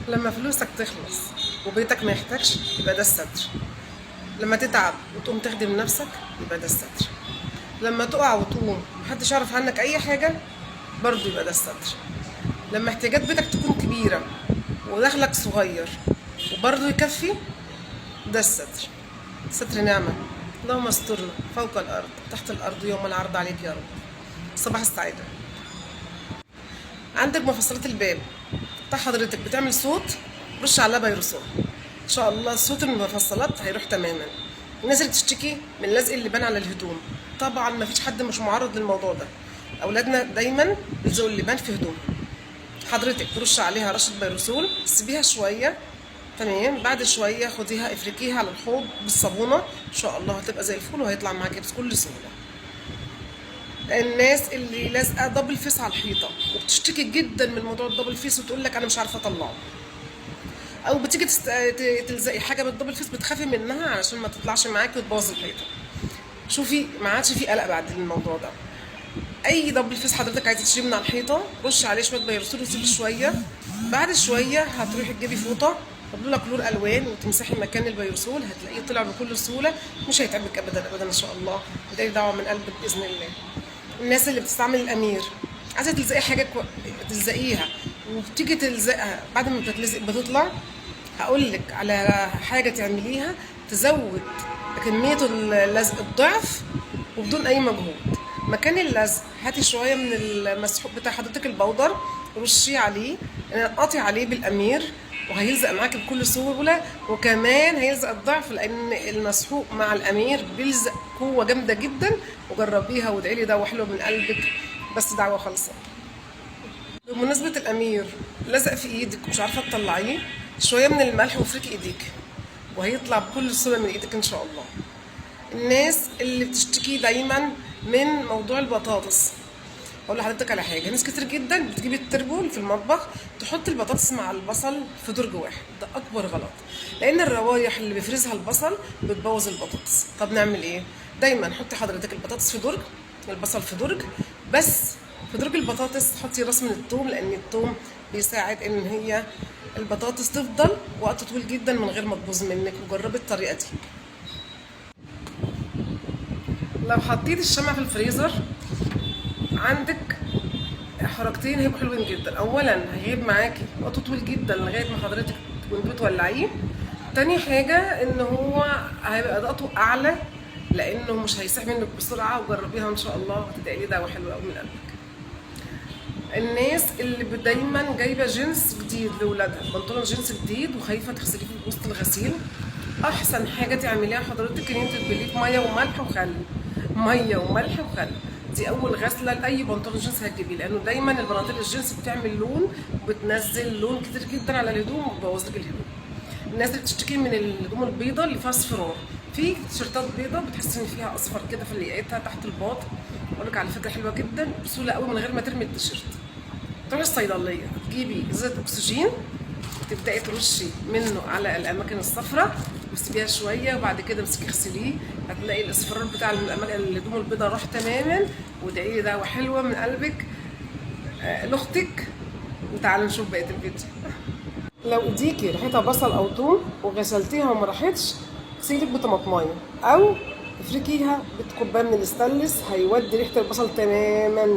لما فلوسك تخلص وبيتك ما يحتاجش يبقى ده الستر. لما تتعب وتقوم تخدم نفسك يبقى ده الستر. لما تقع وتقوم محدش يعرف عنك اي حاجه برضه يبقى ده الستر. لما احتياجات بيتك تكون كبيره ودخلك صغير وبرضه يكفي، ده الستر. ستر نعمه. اللهم استرنا فوق الارض تحت الارض يوم العرض عليك يا رب. صباح السعاده. عندك مفصلات الباب بتاع حضرتك بتعمل صوت، رش عليها بيروسول ان شاء الله صوت المفصلات هيروح تماما. الناس اللي بتشتكي من لزق اللبان على الهدوم، طبعا ما فيش حد مش معرض للموضوع ده. اولادنا دايما بيلزقوا اللبان في هدوم، حضرتك ترش عليها رشه بيروسول، تسيبيها شويه تمام، بعد شويه خديها افركيها على الحوض بالصابونه ان شاء الله هتبقى زي الفل وهيطلع معاكي بكل سهوله. الناس اللي لازقه دبل فيس على الحيطه وبتشتكي جدا من موضوع الدبل فيس وتقول لك انا مش عارفه اطلعه، او بتيجي تلزقي حاجه بالدبل فيس بتخافي منها علشان ما تطلعش معاكي وتبوظ الحيطه. شوفي ما عادش في قلق بعد الموضوع ده. اي دبل فيس حضرتك عايزه تشيليه من على الحيطه رش عليه شويه بيروسول وسيبيه شويه، بعد شويه هتروحي تجيبي فوطه فضلوا لك كلور الوان وتمسحي مكان البيروسول هتلاقيه طلع بكل سهوله، مش هيتعبك ابدا ابدا ان شاء الله. ودي دعوه من قلبك باذن الله. الناس اللي بتستعمل الامير عايزه تلزقي حاجه تلزقيها وبتيجي تلزقها بعد ما بتتلزق بتطلع، هقول لك على حاجه تعمليها تزود كميه اللزق الضعف وبدون اي مجهود. مكان اللزق هاتي شويه من المسحوق بتاع حضرتك البودر رشيه عليه، قطعي عليه بالامير وهيلزق معاكي بكل سهوله، وكمان هيلزق الضعف لان المسحوق مع الامير بيلزق قوه جامده جدا. وجربيها وادعي لي دعوه حلوه من قلبك، بس دعوه خالصه. بمناسبه الامير لزق في ايدك ومش عارفه تطلعيه، شويه من الملح وافركي ايديك وهيطلع بكل سهوله من ايدك ان شاء الله. الناس اللي بتشتكي دايما من موضوع البطاطس، اقول لحضرتك على حاجه، ناس كتير جدا بتجيب التربو اللي في المطبخ تحط البطاطس مع البصل في درج واحد، ده اكبر غلط لان الروايح اللي بيفرزها البصل بتبوظ البطاطس. طب نعمل ايه؟ دايما حطي حضرتك البطاطس في درج، البصل في درج، بس في درج البطاطس حطي راس من الثوم لان الثوم بيساعد ان هي البطاطس تفضل وقت طويل جدا من غير ما تبوظ منك. وجربي الطريقه دي. لو حطيت الشمع في الفريزر عندك حركتين هيبقوا حلوين جدا. اولا هيغيب معاكي وقت طويل جدا لغايه ما حضرتك وانت بتولعيه. تاني حاجه ان هو هيبقى اداءته اعلى لانه مش هيسيح منك بسرعه. وجربيها ان شاء الله وهتدعي لي دعوه حلوه قوي من قلبك. الناس اللي دايما جايبه جنس جديد لاولادها، بنطلون جنس جديد وخايفه تغسليه في وسط الغسيل، احسن حاجه تعمليها حضرتك ان انت تبليه في ميه وملح وخل، ميه وملح وخل. دي اول غسله لاي بنطلون جينز هتجيبيه، لانه دايما البناطيل الجينز بتعمل لون وبتنزل لون كتير جدا على الهدوم وبتبوظ لك الهدوم. الناس اللي بتشتكي من الهدوم البيضاء اللي فيها اصفرار، في تيشيرتات بيضاء بتحس ان فيها اصفر كده في لقيتها تحت الباط، اقول لك على فكره حلوه جدا بسهوله قوي من غير ما ترمي التيشيرت. تروحي الصيدليه تجيبي ازازه اكسجين تبداي ترشي منه على الاماكن الصفراء وتسيبيها شويه وبعد كده امسكي اغسليه، هتلاقي الاصفرار بتاع الاماكن الهدوم البيضاء راح تماما. وادعي لي دعوه حلوه من قلبك لاختك. وتعالوا نشوف بقيه الفيديو. لو ايديكي ريحتها بصل او ثوم وغسلتيها وما راحتش، اغسليك بطماطمايه او افركيها بكوبايه من الاستانلس هيودي ريحه البصل تماما.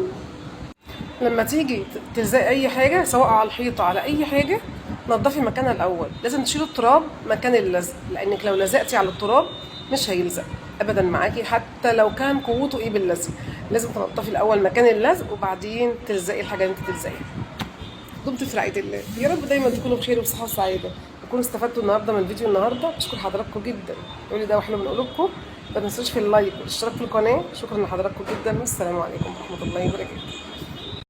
لما تيجي تلزقي اي حاجه سواء على الحيطه على اي حاجه نضفي مكانها الاول، لازم تشيلي التراب مكان اللزق لانك لو لزقتي على التراب مش هيلزق ابدا معاكي حتى لو كان قوته ايه باللزق. لازم تنضفي الاول مكان اللزق وبعدين تلزقي الحاجه اللي انت تلزقيها. دمتم في رعايه الله، يا رب دايما تكونوا بخير وبصحه وسعاده. تكونوا استفدتوا النهارده من فيديو النهارده. بشكر حضراتكم جدا، قولي ده حلو من قلوبكم. ما تنسوش في اللايك والاشتراك في القناه. شكرا لحضراتكم جدا والسلام عليكم ورحمه الله وبركاته.